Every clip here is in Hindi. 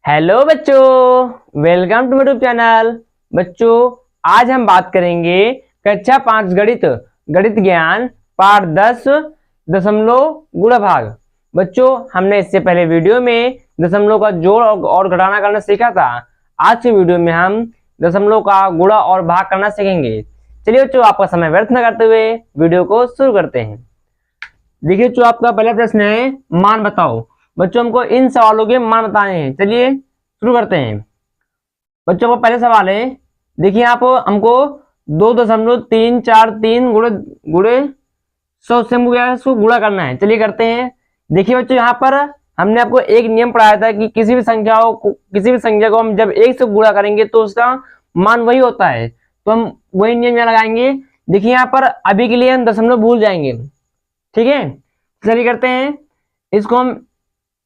हेलो बच्चों, वेलकम टू यूट्यूब चैनल। बच्चों, आज हम बात करेंगे कक्षा 5 गणित गणित ज्ञान पाठ 10 दशमलव गुणा भाग। बच्चों, हमने इससे पहले वीडियो में दशमलव का जोड़ और घटाना करना सीखा था। आज के वीडियो में हम दशमलव का गुणा और भाग करना सीखेंगे। चलिए बच्चों, आपका समय व्यर्थ न करते हुए वीडियो को शुरू करते हैं। देखिए बच्चों, आपका पहला प्रश्न है मान बताओ। बच्चों, हमको इन सवालों के मान बताने हैं। चलिए शुरू करते हैं। बच्चों को पहले सवाल है, देखिए आप हमको 2.343 गुणे गुणे 100 से हमको क्या है, इसको गुणा करना है। चलिए करते हैं। देखिए बच्चों, यहाँ पर हमने आपको एक नियम पढ़ाया था कि किसी भी संख्या को हम जब 1 से गुणा करेंगे तो उसका मान वही होता है। तो हम वही नियम यहाँ लगाएंगे। देखिए यहाँ पर अभी के लिए हम दशमलव भूल जाएंगे, ठीक है। चलिए करते हैं। इसको हम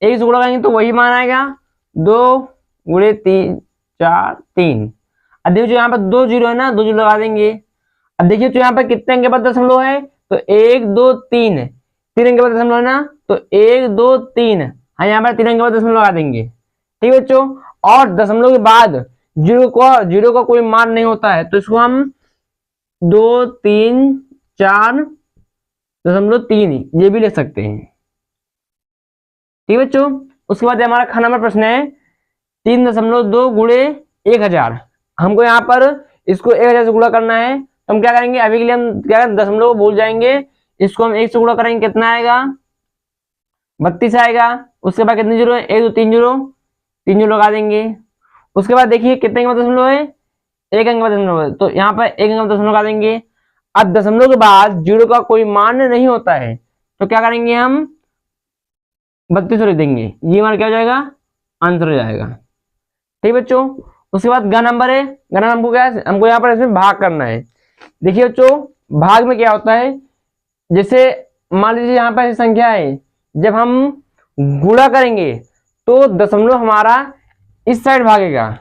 1 से गुणा करेंगे तो वही मान आएगा 2 गुणे 3 4 3। अब देखिए जो यहाँ पर 2 जीरो है ना, 2 जीरो लगा देंगे। अब देखिए जो यहाँ पर कितने अंक के बाद दशमलव है, तो 1 2 3 3 अंक के बाद दशमलव है ना, तो 1 2 3। हाँ, यहाँ पर 3 अंक के बाद दशमलव लगा देंगे, ठीक है बच्चों। और दशमलव के बाद जीरो का कोई मान नहीं होता है, तो इसको हम 2 3 4 दशमलव 3 ये भी ले सकते हैं, ठीक है बच्चों। उसके बाद हमारा ख नंबर प्रश्न है 3.2 गुणे 1000। हमको यहाँ पर इसको 1000 से गुणा करना है। तो हम क्या करेंगे, अभी के लिए हम क्या करें, दशमलव भूल जाएंगे। इसको हम 1 से गुणा करेंगे, कितना आएगा 32 आएगा। उसके बाद कितने जीरो है, 1 2 3 जीरो, 3 जीरो लगा देंगे। उसके बाद देखिए कितने का दशमलव है, 1 अंक का दशमलव है, तो यहाँ पर 1 अंक का दशमलव लगा देंगे। अब दशमलव के बाद जीरो का कोई मान नहीं होता है, तो क्या करेंगे, हम 32 लिख देंगे। ये हमारा क्या हो जाएगा, आंसर हो जाएगा, ठीक बच्चों। उसके बाद ग नंबर है। ग नंबर हमको क्या है, हमको यहाँ पर इसमें भाग करना है। देखिए बच्चों, भाग में क्या होता है, जैसे मान लीजिए यहाँ पर संख्या है, जब हम गुणा करेंगे तो दशमलव हमारा इस साइड भागेगा,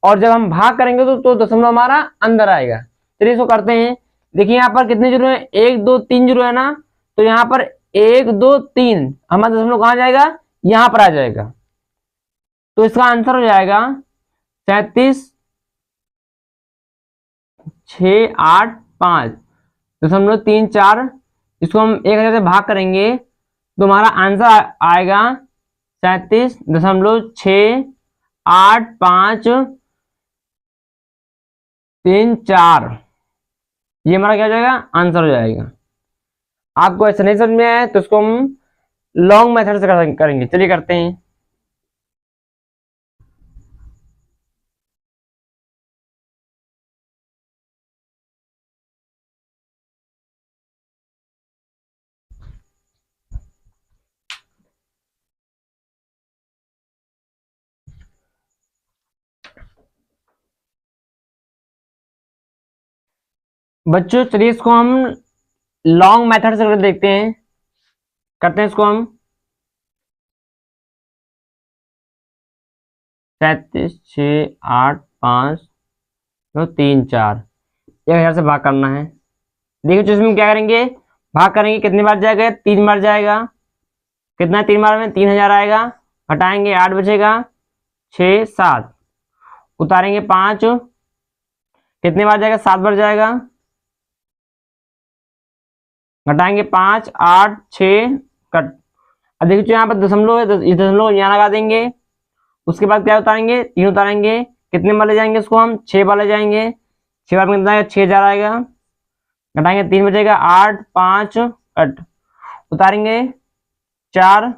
और जब हम भाग करेंगे तो दशमलव हमारा अंदर आएगा। चलिए इसको करते हैं। देखिए यहाँ पर कितने जीरो है, 1 2 3 जीरो है ना, तो यहाँ पर 1 2 3 हमारा दशमलव कहाँ जाएगा, यहाँ पर आ जाएगा। तो इसका आंसर हो जाएगा 37,685.34। इसको हम 1000 से भाग करेंगे तो हमारा आंसर आएगा 37,685.34। ये हमारा क्या हो जाएगा, आंसर हो जाएगा। आपको ऐसा नहीं समझ में आया तो इसको हम लॉन्ग मेथड से करेंगे। चलिए करते हैं। बच्चों चलिए इसको हम लॉन्ग मेथड से देखते हैं, करते हैं इसको हम। 37,685.34 1000 से भाग करना है। देखिए तो इसमें क्या करेंगे, भाग करेंगे, कितनी बार जाएगा, 3 बार जाएगा। कितना 3 बार में, 3000 आएगा। हटाएंगे 8 बचेगा, 6 7 उतारेंगे 5, कितने बार जाएगा, 7 बार जाएगा। घटाएंगे 5 8 6 कट। अब देखिए यहाँ पर दशमलव है, इस दशमलव यहाँ लगा देंगे। उसके बाद क्या उतारेंगे, 3 उतारेंगे। कितने बार ले जाएंगे इसको, हम 6 बार ले जाएंगे। 6 बार में कितना आएगा, 6000 आएगा। घटाएंगे 3 बचेगा, 8 5 कट। उतारेंगे 4।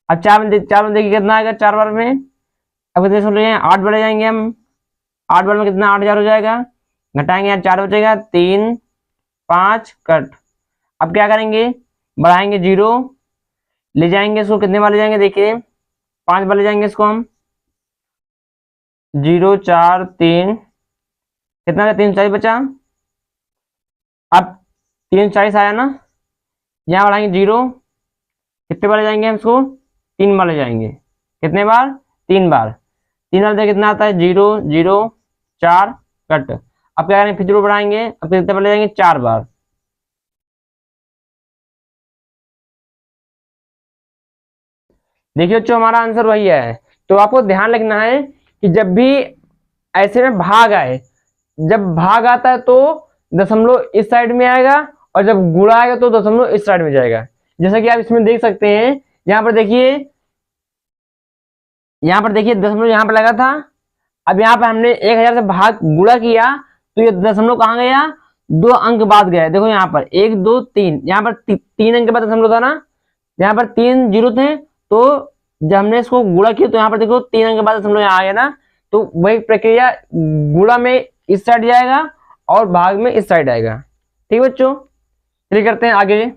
अब 4 में देखिए कितना आएगा, 4 बार में। अब कितने सुन रहे हैं, 8 बार ले जाएंगे हम। 8 बार में कितना, 8000 हो जाएगा। घटाएंगे यहाँ 4 बचेगा, 3 5 कट। अब क्या करेंगे, बढ़ाएंगे 0, ले जाएंगे इसको, कितने बार ले जाएंगे, देखिए 5 बार ले जाएंगे इसको हम। 0 4 3 कितना था, 340 बचा। अब 340 आया ना, यहाँ बढ़ाएंगे 0, कितने बार ले जाएंगे हम इसको, 3 बार ले जाएंगे। कितने बार, 3 बार। 3 बार कितना आता है, 0 0 4 कट। अब क्या करेंगे, फिर 0 बढ़ाएंगे, अब कितने बार ले जाएंगे, 4 बार। देखिए बच्चों हमारा आंसर वही है। तो आपको ध्यान रखना है कि जब भी ऐसे में भाग आए, जब भाग आता है तो दशमलव इस साइड में आएगा, और जब गुणा आएगा तो दशमलव इस साइड में जाएगा। जैसा कि आप इसमें देख सकते हैं, यहाँ पर देखिए, दशमलव यहाँ पर लगा था। अब यहाँ पर हमने 1000 से भाग गुणा किया तो ये दशमलव कहाँ गया, 2 अंक बाद गया। देखो यहाँ पर 1 2 3, यहाँ पर 3 अंक के बाद दशमलव था ना, यहाँ पर 3 जीरो थे, तो जब हमने इसको गुणा किया तो यहाँ पर देखो 3 अंक के बाद दशमलव यहाँ आ गया ना। तो वही प्रक्रिया गुणा में इस साइड जाएगा और भाग में इस साइड आएगा। ठीक बच्चों, चलिए करते हैं आगे।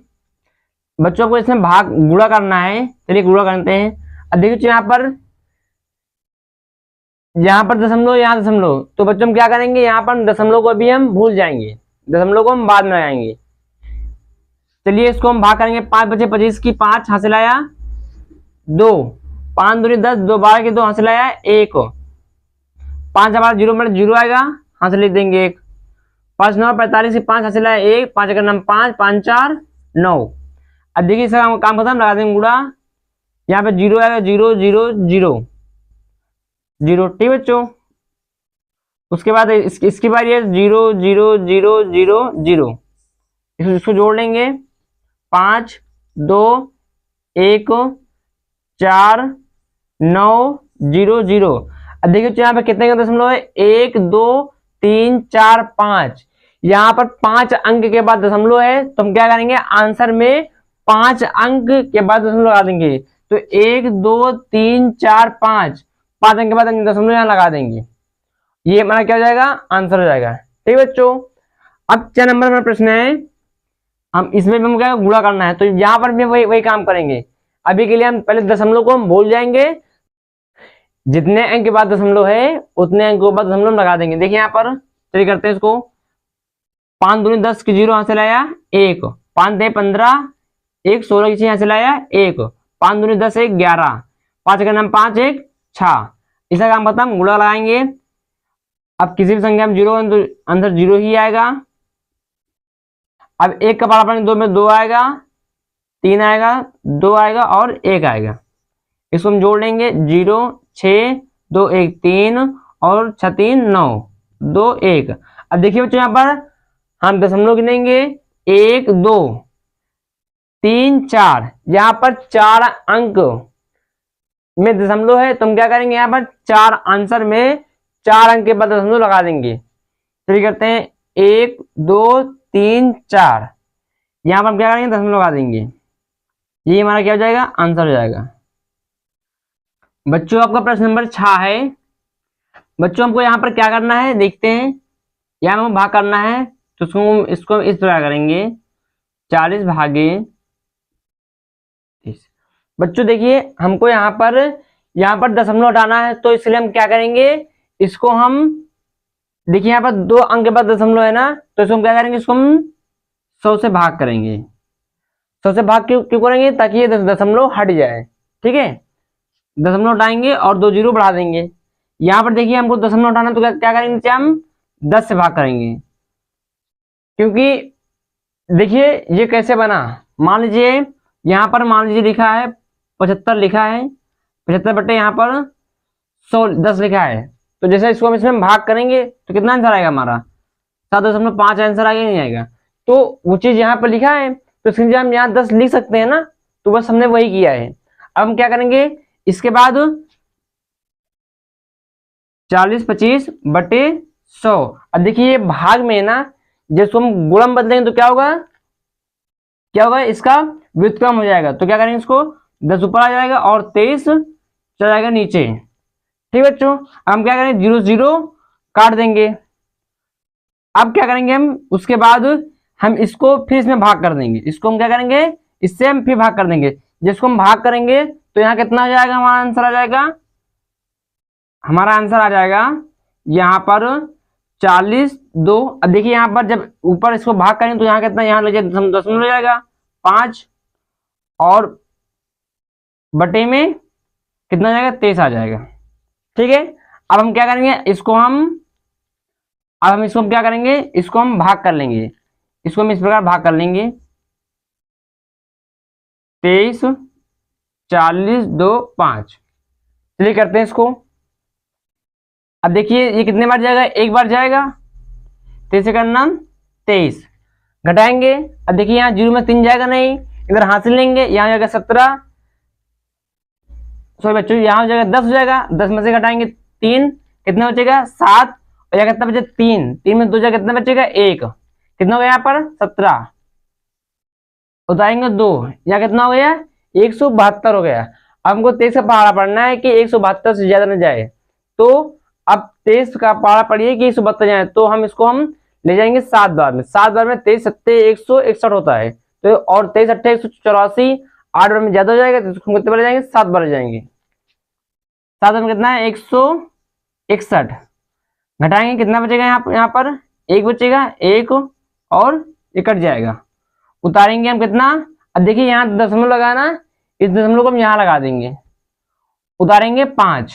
बच्चों को इसमें भाग गुणा करना है, चलिए गुणा करते हैं। अब देखिए यहाँ पर दशमलव, यहाँ दशमलव, तो बच्चों हम क्या करेंगे, यहाँ पर दशमलव को अभी हम भूल जाएंगे, दशमलव को हम बाद में लगाएंगे। चलिए इसको हम भाग करेंगे। 5 बचे 25 की 5 हासिल आया 2, 5 दूनी 10, 2 12 की 2 हासिल आया 1, 5 हमारा 0 में 0 आएगा, हासिल लिख देंगे 1, 5 9 45 की 5 हासिल आया 1, 5 का नाम 5, 5 4 9। अब देखिए इसका काम खत्म, लगा देंगे गुणा। यहाँ पे 0 आएगा, 0 0 0 0। ठीक बच्चों, उसके बाद इसकी बारी है 0 0 0 0 0, इसको जोड़ लेंगे। 5 2 1 4 9 0 0। अब देखिए यहाँ पे कितने का दशमलव है, 1 2 3 4 5। यहाँ पर 5 अंक के बाद दशमलव है, तो हम क्या करेंगे, आंसर में 5 अंक के बाद दशमलव लगा देंगे। तो 1 2 3 4 5, 5 अंक के बाद दशमलव यहाँ लगा देंगे। ये हमारा क्या हो जाएगा, आंसर हो जाएगा। ठीक बच्चों, अब 4 नंबर में प्रश्न है, हम इसमें भी हम क्या गुणा करना है, तो यहाँ पर भी वही काम करेंगे। अभी के लिए हम पहले दशमलव को हम भूल जाएंगे, जितने अंक के बाद दशमलव है उतने अंक के बाद दशमलव लगा देंगे। देखिए यहाँ पर, चलिए करते हैं इसको। 5 दूनी 10 की 0 हासिल आया 1, 5 दे 15, 1 16 की 6 हासिल आया 1, 5 दूनी 10 1 11, 5 का नाम 5 1 6। इसका काम खत्म, गुणा लगाएंगे। अब किसी भी संख्या में 0 तो आंसर 0 ही आएगा। अब 1 का बराबर 2 में 2 आएगा, 3 आएगा, 2 आएगा और 1 आएगा। इसको हम जोड़ लेंगे, 0 6 2 1 3 और 6 3 9 2 1। अब देखिए बच्चों यहाँ पर हम दशमलव गिनेंगे, 1 2 3 4, यहाँ पर 4 अंक में दशमलव है, तो हम क्या करेंगे, यहाँ पर 4 आंसर में 4 अंक के बाद दशमलव लगा देंगे। चलिए करते हैं, 1 2 3 4, यहाँ पर हम क्या करेंगे, दशमलव लगा देंगे। ये हमारा क्या हो जाएगा, आंसर हो जाएगा। बच्चों आपका प्रश्न नंबर 6 है। बच्चों हमको यहाँ पर क्या करना है, देखते हैं। यहाँ में भाग करना है, तो इसको इस प्रकार करेंगे, 40 भागे 30। बच्चों देखिए हमको यहाँ पर दशमलव हटाना है, तो इसलिए हम क्या करेंगे, इसको हम देखिए यहाँ पर 2 अंक के बाद दशमलव है ना, तो इसको हम क्या करेंगे, इसको हम 100 से भाग करेंगे। 100 से भाग क्यों करेंगे, ताकि ये दशमलव हट जाए। ठीक है, दशमलव हटाएंगे और 2 जीरो बढ़ा देंगे। यहाँ पर देखिए हमको दशमलव हटाना, तो क्या करेंगे, हम 10 से भाग करेंगे। क्योंकि देखिए ये कैसे बना, मान लीजिए यहाँ पर मान लीजिए लिखा है 75 लिखा है, 75 बटे यहाँ पर 100 10 लिखा है। तो जैसे इसको हम इसमें भाग करेंगे तो कितना आंसर आएगा हमारा, 7.5 आंसर आएगा, नहीं आएगा। तो वो चीज यहाँ पर लिखा है, तो इसके लिए हम यहाँ 10 लिख सकते हैं ना, तो बस हमने वही किया है। अब हम क्या करेंगे, इसके बाद 40 25 बटे 100। अब देखिए ये भाग में है ना, जैसे हम गुणा में बदलेंगे तो क्या होगा, इसका व्युत्क्रम हो जाएगा। तो क्या करेंगे, इसको 10 ऊपर आ जाएगा और 23 चला जाएगा नीचे। ठीक बच्चों, हम क्या करेंगे, 0 0 काट देंगे। अब क्या करेंगे, हम उसके बाद हम इसको फिर इसमें भाग कर देंगे। इसको हम क्या करेंगे, इससे हम फिर भाग कर देंगे। जिसको हम भाग करेंगे तो यहाँ कितना आ जाएगा, हमारा आंसर आ जाएगा यहाँ पर 42। अब देखिए यहाँ पर जब ऊपर इसको भाग करेंगे तो यहाँ कितना, यहाँ ले दशमलव हो जाएगा 5 और बटे में कितना जाएगा, 23 आ जाएगा। ठीक है, अब हम क्या करेंगे, इसको हम क्या करेंगे, इसको हम भाग कर लेंगे। इसको हम इस प्रकार भाग कर लेंगे, 23 40 2 5। चलिए करते हैं इसको। अब देखिए ये कितने बार जाएगा, एक बार जाएगा, 23 का नाम 23, घटाएंगे। अब देखिए यहाँ 0 में 3 जाएगा नहीं, इधर हासिल लेंगे, यहाँ जाएगा 17, सॉरी बच्चों यहाँ हो जाएगा 10 हो जाएगा, 10 में से घटाएंगे 3, कितना बचेगा 7, और यहाँ कितना बचे 3, 3 में 2 जाएगा, कितना बचेगा 1, कितना हो गया यहाँ पर 17, उतारेंगे 2, यहाँ कितना हो गया 172 हो गया। अब हमको 23 का पहाड़ा पढ़ना है कि 172 से ज्यादा न जाए, तो अब 23 का पहाड़ा पढ़िए कि 172 जाए, तो हम ले जाएंगे 7 बार में, 7 बार में 23 सत्ते 161 होता है, तो और 23 अट्ठे 184, 8 बार में ज्यादा हो जाएगा, तो इसको कितने बार जाएंगे 7 बार जाएंगे। 7 बार में कितना है 161, घटाएंगे कितना बचेगा यहाँ पर 1 बचेगा, 1 और 1 कट जाएगा, उतारेंगे हम कितना। अब देखिए यहाँ दशमलव लगाना, इस दशमलव को हम यहाँ लगा देंगे, उतारेंगे 5,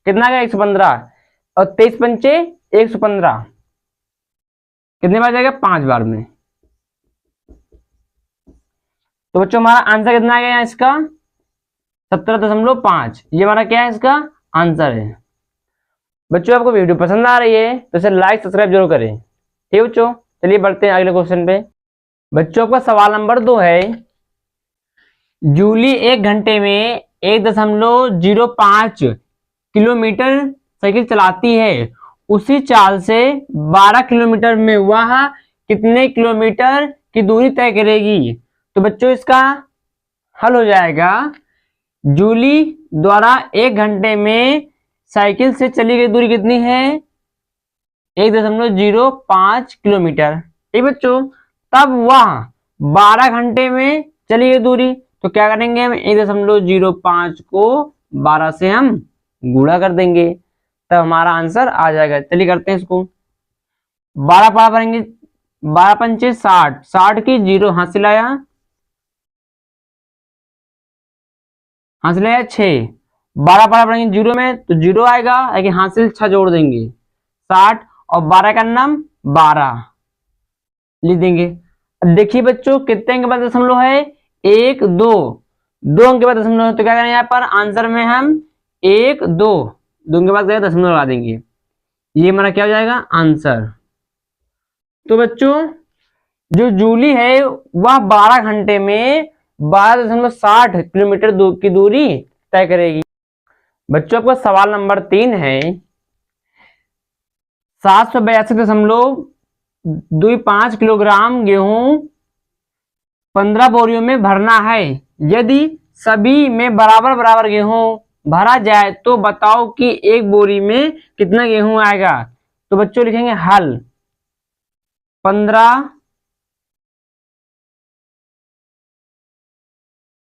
कितना गया 115, और 23 पंचे 115, कितने बार जाएगा 5 बार में। तो बच्चों हमारा आंसर कितना आ गया इसका 17.5, ये हमारा क्या है इसका आंसर है। बच्चों आपको वीडियो पसंद आ रही है तो इसे लाइक सब्सक्राइब जरूर करें, ठीक है बच्चों। चलिए बढ़ते हैं अगले क्वेश्चन पे। बच्चों का सवाल नंबर 2 है, जूली 1 घंटे में 1.05 किलोमीटर साइकिल चलाती है, उसी चाल से 12 किलोमीटर में वह कितने किलोमीटर की दूरी तय करेगी। तो बच्चों इसका हल हो जाएगा, जूली द्वारा 1 घंटे में साइकिल से चली गई दूरी कितनी है 1.05 किलोमीटर, ठीक बच्चों। तब वह 12 घंटे में चली गई दूरी, तो क्या करेंगे हम 1.05 को 12 से हम गुणा कर देंगे, तब हमारा आंसर आ जाएगा। चलिए करते हैं इसको, 12 पारा भरेंगे, 12 पंचे 60, 60 की 0 हासिल आया, 6, 12 पारा भरेंगे 0 में तो 0 आएगा, लेकिन हासिल 6 जोड़ देंगे 60, और 12 का नाम 12 लिख देंगे। अब देखिए बच्चों कितने अंक के बाद दशमलव है 1 2, 2 अंक के बाद दशमलव है, तो क्या करें यहाँ पर आंसर में हम 1 2 2 के बाद दशमलव लगा देंगे, ये हमारा क्या हो जाएगा आंसर। तो बच्चों जो जूली है वह 12 घंटे में 12.60 किलोमीटर की दूरी तय करेगी। बच्चों आपका सवाल नंबर 3 है, 782.25 किलोग्राम गेहूं 15 बोरियों में भरना है, यदि सभी में बराबर बराबर गेहूं भरा जाए तो बताओ कि एक बोरी में कितना गेहूं आएगा। तो बच्चों लिखेंगे हल, 15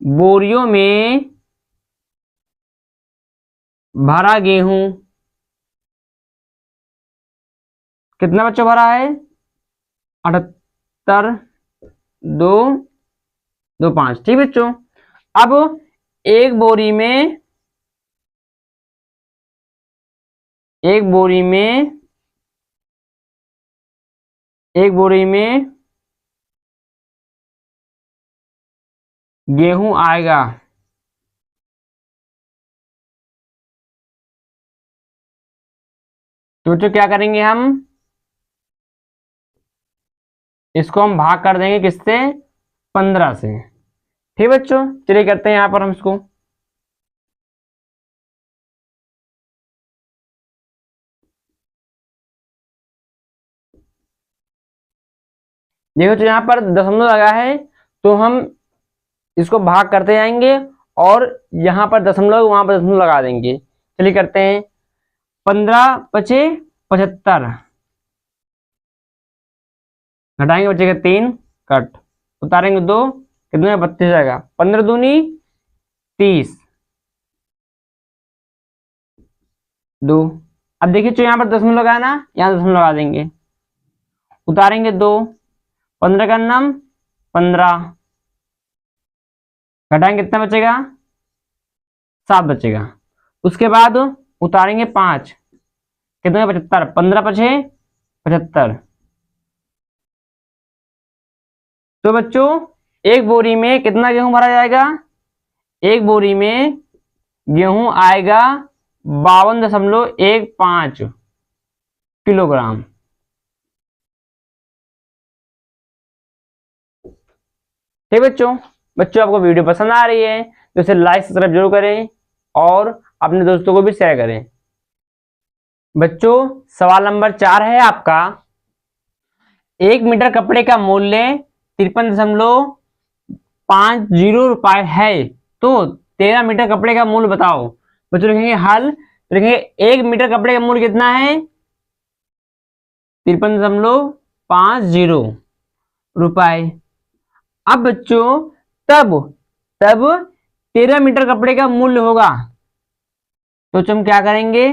बोरियों में भरा गेहूं कितना बच्चों भरा है 78 2 2 5, ठीक बच्चों। अब एक बोरी में एक बोरी में गेहूं आएगा, तो बच्चों क्या करेंगे हम इसको हम भाग कर देंगे किससे 15 से, ठीक बच्चों। चलिए करते हैं यहां पर हम इसको, देखो तो यहाँ पर दशमलव लगा है तो हम इसको भाग करते जाएंगे और यहाँ पर दशमलव वहां पर दशमलव लगा देंगे। चलिए करते हैं, 15 पचे 75, घटाएंगे बचेगा 3 कट, उतारेंगे 2 कितने 32 जाएगा, 15 दूनी 30 2। अब देखिए जो यहाँ पर दशमलव लगा ना, यहाँ दशमलव लगा देंगे, उतारेंगे 2, 15 का नाम 15, घटाएंगे कितना बचेगा 7 बचेगा, उसके बाद उतारेंगे 5 कितने 75, 15 पचे 75। तो बच्चों एक बोरी में कितना गेहूं भरा जाएगा, एक बोरी में गेहूं आएगा 52.15 किलोग्राम। ठीक बच्चों, आपको वीडियो पसंद आ रही है तो इसे लाइक सब्सक्राइब जरूर करें और अपने दोस्तों को भी शेयर करें। बच्चों सवाल नंबर 4 है आपका, 1 मीटर कपड़े का मूल्य 53.50 रुपए है, तो 13 मीटर कपड़े का मूल्य बताओ। बच्चों लिखेंगे हल, तो लिखेंगे 1 मीटर कपड़े का मूल्य कितना है, 53.50 रुपए। अब बच्चों तब 13 मीटर कपड़े का मूल्य होगा, तो हम क्या करेंगे,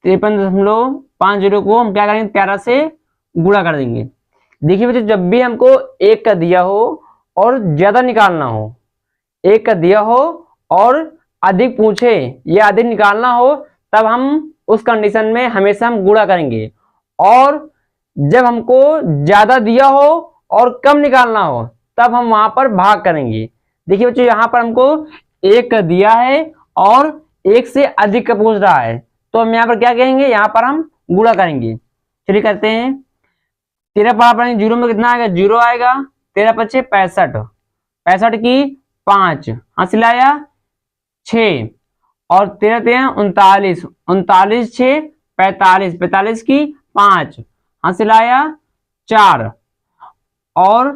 53.50 को हम क्या करेंगे, 13 से गुणा कर देंगे। देखिए बच्चों, जब भी हमको 1 का दिया हो और ज्यादा निकालना हो, 1 का दिया हो और अधिक पूछे या अधिक निकालना हो, तब हम उस कंडीशन में हमेशा हम गुणा करेंगे। और जब हमको ज्यादा दिया हो और कम निकालना हो, तब हम वहां पर भाग करेंगे। देखिए बच्चों, यहाँ पर हमको 1 का दिया है और 1 से अधिक का पूछ रहा है, तो हम यहाँ पर क्या कहेंगे, यहाँ पर हम गुणा करेंगे। चलिए करते हैं। 13 पावर जीरो में कितना आएगा, 0 आएगा। 13 पचे 65, 65 की 5 हासिल आया 6, और 13 13 39, 39 6 45, 45 की 5 हासिल आया 4, और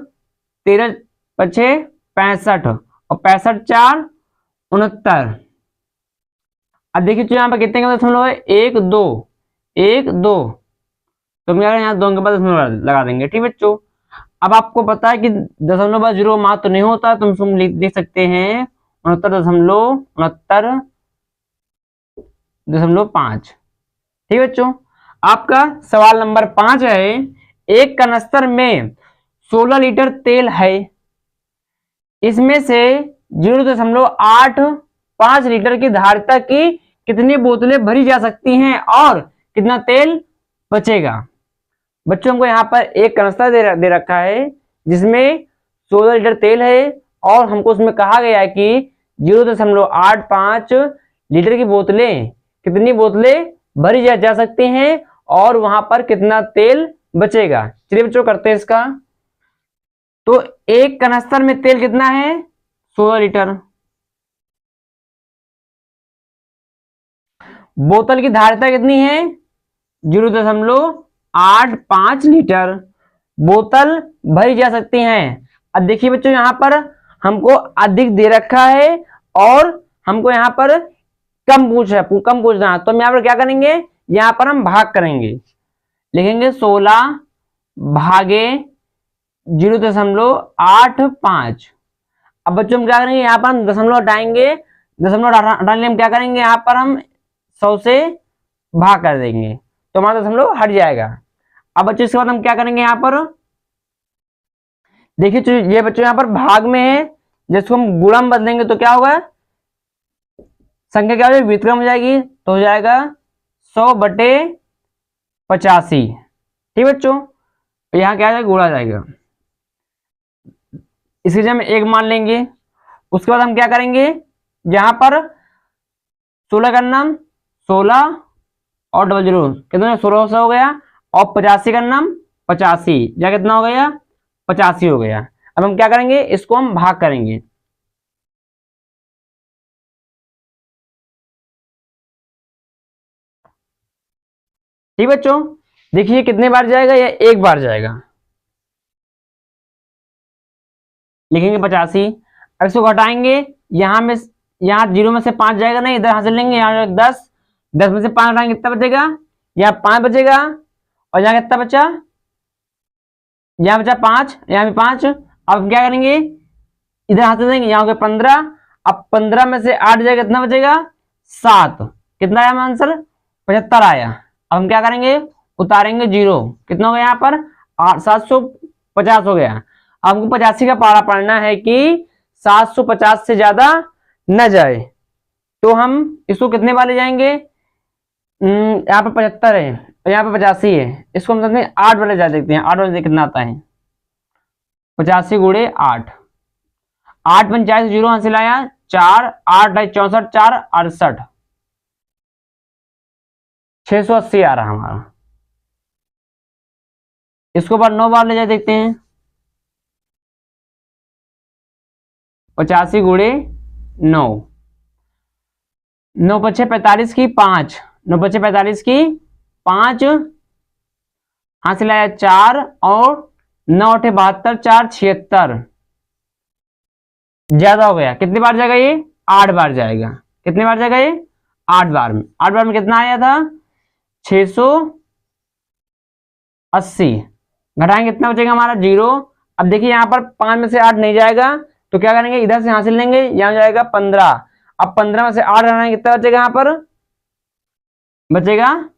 13 पचे 65 और 65 4 69। अब देखिए यहाँ पर कितने का दशमलव है, 1 2 1 2, तो हम यहाँ 2 के बाद दशमलव लगा देंगे। ठीक बच्चों, अब आपको पता है कि दशमलव बाद 0 मात्र तो नहीं होता, तो हम लिख सकते हैं 69.5। ठीक बच्चों, आपका सवाल नंबर 5 है, एक कनस्तर में 16 लीटर तेल है, इसमें से 0.85 लीटर की धारिता की कितनी बोतलें भरी जा सकती हैं और कितना तेल बचेगा। बच्चों को यहाँ पर एक कनस्तर दे रखा है जिसमें 16 लीटर तेल है, और हमको उसमें कहा गया है कि 0.85 लीटर की बोतलें, कितनी बोतलें भरी जा सकती हैं और वहां पर कितना तेल बचेगा। चलिए बच्चों करते हैं इसका। तो एक कनस्तर में तेल कितना है, 16 लीटर। बोतल की धारिता कितनी है, 0.85 लीटर बोतल भरी जा सकती हैं। अब देखिए बच्चों, यहाँ पर हमको अधिक दे रखा है और हमको यहाँ पर कम पूछना है, तो हम यहाँ पर क्या करेंगे, यहाँ पर हम भाग करेंगे, लिखेंगे 16 भागे 0.85। अब बच्चों हम क्या करेंगे, यहाँ पर हम दशमलव हटाएंगे, दशमलव हटाने हम क्या करेंगे, यहाँ पर हम 100 से भाग कर देंगे, तो हमारा दशमलव हट जाएगा। अब बच्चों इसके बाद हम क्या करेंगे, यहाँ पर देखिए ये बच्चों यहाँ पर भाग में है, जिसको हम गुणा में बदलेंगे तो क्या होगा, संख्या क्या हो जाएगी, व्युत्क्रम हो जाएगी, तो हो जाएगा 100/85। ठीक बच्चों, यहाँ क्या जाएगा, गुणा जाएगा, इसकी जगह में 1 मान लेंगे। उसके बाद हम क्या करेंगे, यहाँ पर 16 का नाम 16 और 00 कितना, 1600 हो गया, और 85 का नाम 85, या कितना हो गया, 85 हो गया। अब हम क्या करेंगे, इसको हम भाग करेंगे। ठीक बच्चों, देखिए कितने बार जाएगा, या 1 बार जाएगा, लिखेंगे 85। अब इसको घटाएंगे, यहाँ में, यहाँ 0 में से 5 जाएगा नहीं, इधर हासिल लेंगे, यहाँ 10, 10 में से 5 घटाएंगे कितना बचेगा, यहाँ 5 बचेगा, और यहाँ कितना बचा, यहाँ बचा 5, यहाँ भी 5। अब हम क्या करेंगे, इधर हासिल देंगे, यहाँ हो गया 15। अब 15 में से 8 जाएगा, कितना बचेगा, 7। कितना आया आंसर, 75 आया। अब हम क्या करेंगे, उतारेंगे 0, कितना हो गया यहाँ पर, 750 हो गया। अब हमको 85 का पारा पढ़ना है कि 750 से ज्यादा न जाए, तो हम इसको कितने बार ले जाएंगे, यहाँ पर 75 है और यहाँ पर 85 है, इसको हम समझते हैं 8 वाले जा देखते हैं, 8 वाले कितना आता है, 85 गुणे 8, 8 50 0 हासिल आया 4, 8 64 4 68। 680 आ रहा हमारा। इसको बार 9 बार ले जाए देखते हैं। 85 गुणे 9, 9 पछे 45 की 5, 9 पछे 45 की 5, हासिल आया 4 और 9 8 72, 4 76, ज्यादा हो गया। कितनी बार जाएगा ये? 8 बार जाएगा। कितनी बार जाएगा ये? 8 बार में। 8 बार में कितना आया था? 680। घटाएंगे कितना बचेगा हमारा? 0। अब देखिए यहाँ पर 5 में से 8 नहीं जाएगा तो क्या करेंगे, इधर से हासिल लेंगे, यहाँ जाएगा 15। अब 15 में से 8 घटाएंगे कितना बचेगा? यहाँ पर बचेगा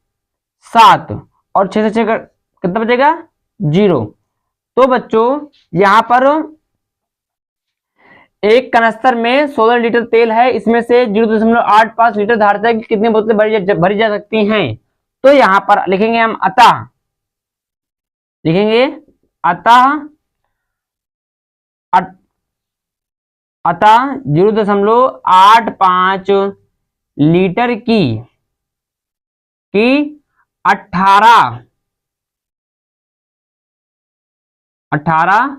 7 और 6 से 6 कितना बचेगा? 0। तो बच्चों यहाँ पर एक कनस्तर में 16 लीटर तेल है, इसमें से 0.85 लीटर धारिता की कितनी बोतलें भरी जा सकती हैं? तो यहां पर लिखेंगे हम अतः, लिखेंगे अतः, अतः 0.85 लीटर की 18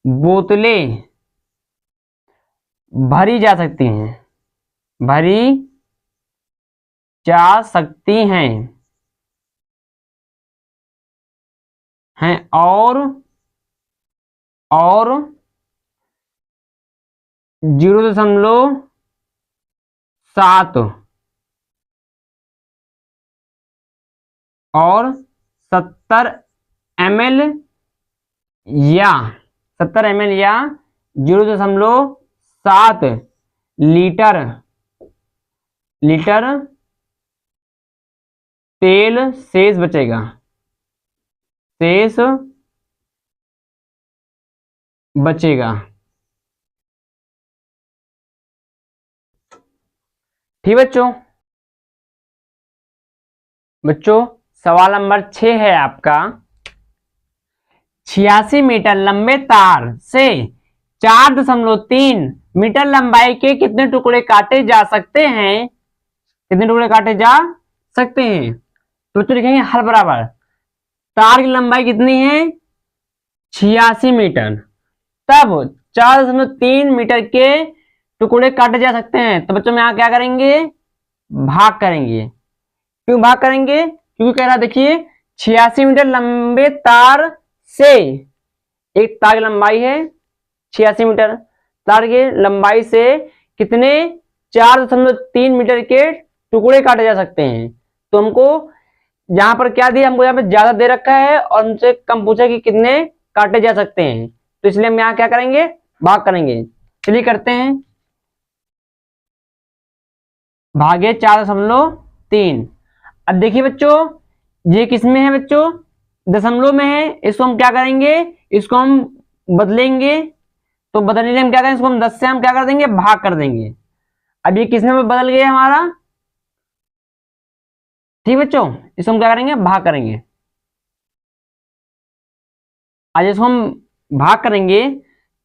बोतलें भरी जा सकती हैं, भरी जा सकती हैं और 0.7 और 70 ml या 0.7 लीटर तेल शेष बचेगा, शेष बचेगा। ठीक बच्चों, सवाल नंबर 6 है आपका। 86 मीटर लंबे तार से 4.3 मीटर लंबाई के कितने टुकड़े काटे जा सकते हैं? कितने टुकड़े काटे जा सकते हैं? तो बच्चों लिखेंगे हर बराबर तार की लंबाई कितनी है? 86 मीटर, तब 4.3 मीटर के टुकड़े काटे जा सकते हैं। तो बच्चों में यहां क्या करेंगे? भाग करेंगे। क्यों भाग करेंगे? क्योंकि कह रहा देखिए 86 मीटर लंबे तार से, एक तार की लंबाई है 86 मीटर, तार की लंबाई से कितने? 4.3 मीटर के टुकड़े काटे जा सकते हैं। तो हमको यहां पर क्या दिया? हमको यहाँ पे ज्यादा दे रखा है और हमसे कम पूछा कि कितने काटे जा सकते हैं, तो इसलिए हम यहाँ क्या करेंगे? भाग करेंगे। चलिए करते हैं, भागे 4.3। अब देखिए बच्चों ये किस में है? बच्चों दशमलव में है। इसको हम क्या करेंगे? इसको हम बदलेंगे। तो बदलने में हम क्या करेंगे? इसको हम 10 से हम क्या कर देंगे? भाग कर देंगे। अब ये किस में बदल गया हमारा? ठीक बच्चों, इसको हम क्या करेंगे? भाग करेंगे। आज इसको हम भाग करेंगे,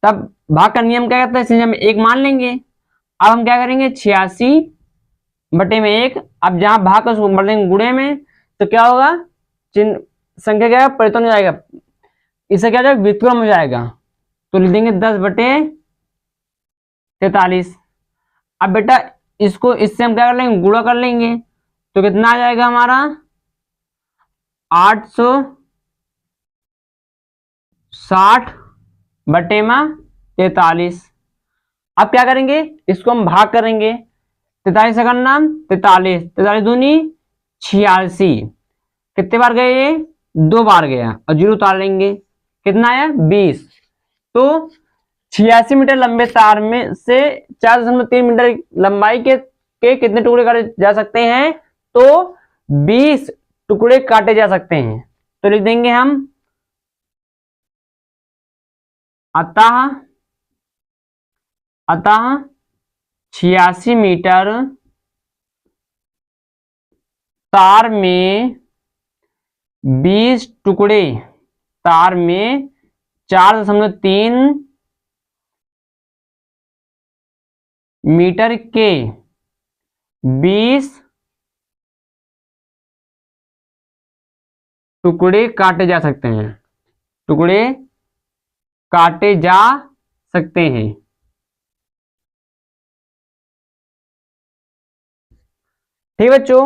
तब भाग का नियम क्या कहता है? इसलिए हम 1 मान लेंगे। अब हम क्या करेंगे? 86 बटे में 1। अब जहां भाग का उसको बढ़ेंगे गुणे में, तो क्या होगा? चिन्ह संख्या क्या है? परिवर्तन हो जाएगा, इससे क्या हो जाएगा? व्युत्क्रम हो जाएगा। तो लिख देंगे 10 बटे 43। अब बेटा इसको इससे हम क्या कर लेंगे? गुणा कर लेंगे। तो कितना आ जाएगा हमारा? 860 बटे में 43। अब क्या करेंगे? इसको हम भाग करेंगे। 43 का नाम 43, 43 दूनी 86। कितने बार गए ये? 2 बार गया और 0 उतार लेंगे। कितना आया? 20। तो 86 मीटर लंबे तार में से 4.3 मीटर लंबाई के कितने टुकड़े काटे जा सकते हैं? तो 20 टुकड़े काटे जा सकते हैं। तो लिख देंगे हम अतः 86 मीटर तार में 20 टुकड़े, तार में 4.3 मीटर के 20 टुकड़े काटे जा सकते हैं, टुकड़े काटे जा सकते हैं। ठीक बच्चों,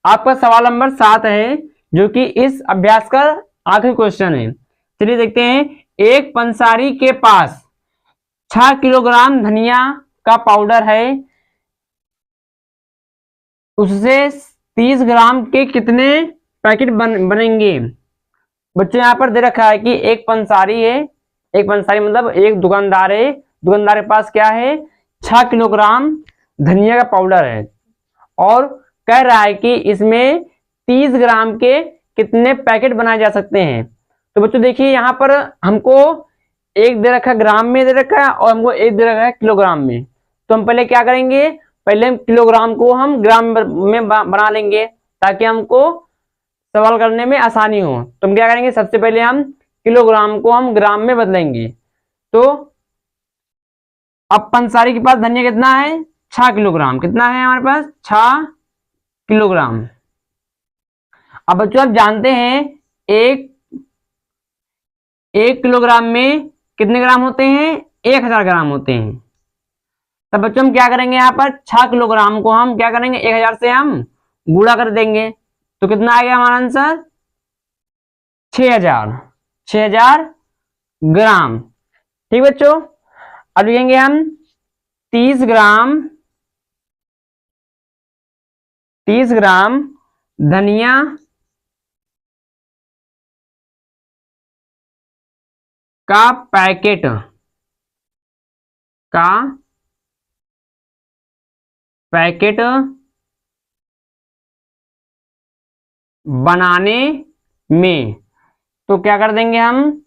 आपका सवाल नंबर 7 है जो कि इस अभ्यास का आखिरी क्वेश्चन है। चलिए देखते हैं। एक पंसारी के पास 6 किलोग्राम धनिया का पाउडर है, उससे 30 ग्राम के कितने पैकेट बनेंगे। बच्चों यहाँ पर दे रखा है कि एक पंसारी है, एक पंसारी मतलब एक दुकानदार है, दुकानदार के पास क्या है, 6 किलोग्राम धनिया का पाउडर है और कह रहा है कि इसमें 30 ग्राम के कितने पैकेट बनाए जा सकते हैं। तो बच्चों देखिए यहाँ पर हमको एक दे रखा है ग्राम में दे रखा है और हमको एक दे रखा है किलोग्राम में। तो हम पहले क्या करेंगे, पहले हम किलोग्राम को हम ग्राम में बना लेंगे ताकि हमको सवाल करने में आसानी हो। तो हम क्या करेंगे, सबसे पहले हम किलोग्राम को हम ग्राम में बदलेंगे। तो अब पंसारी के पास धनिया कितना है, 6 किलोग्राम। कितना है हमारे पास, 6 किलोग्राम। अब बच्चों आप जानते हैं एक किलोग्राम में कितने ग्राम होते हैं, 1000 ग्राम होते हैं। तब बच्चों हम क्या करेंगे, यहाँ पर 6 किलोग्राम को हम क्या करेंगे, 1000 से हम गुणा कर देंगे। तो कितना आ गया हमारा आंसर, 6000 ग्राम। ठीक बच्चों, अब लिखेंगे हम 30 ग्राम धनिया का पैकेट बनाने में। तो क्या कर देंगे हम,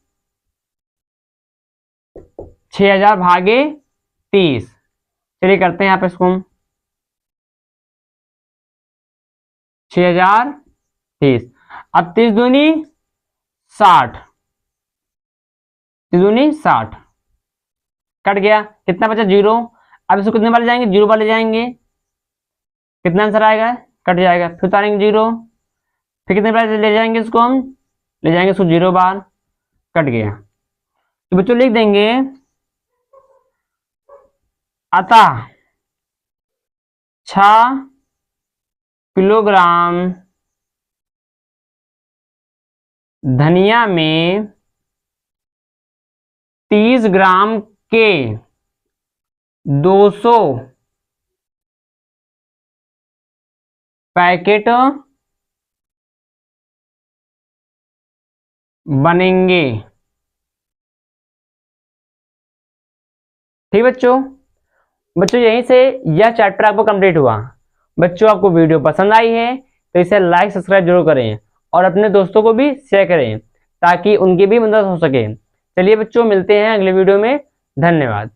6000 भागे 30। चलिए करते हैं यहाँ पे इसको हम 6000 30। अब 30 दूनी 60, 30 दूनी 60, कट गया, कितना बचा, 0। अब इसको कितने वाले जाएंगे, 0 वाले जाएंगे, कितना आंसर आएगा, कट जाएगा, फिर उतारेंगे 0, फिर कितने वाले ले जाएंगे, इसको हम ले जाएंगे इसको 0 बार, कट गया। तो बच्चों लिख देंगे अतः 6 किलोग्राम धनिया में 30 ग्राम के 200 पैकेट बनेंगे। ठीक बच्चों यहीं से यह चैप्टर आपको कंप्लीट हुआ। बच्चों आपको वीडियो पसंद आई है तो इसे लाइक सब्सक्राइब जरूर करें और अपने दोस्तों को भी शेयर करें ताकि उनकी भी मदद हो सके। चलिए बच्चों, मिलते हैं अगले वीडियो में। धन्यवाद।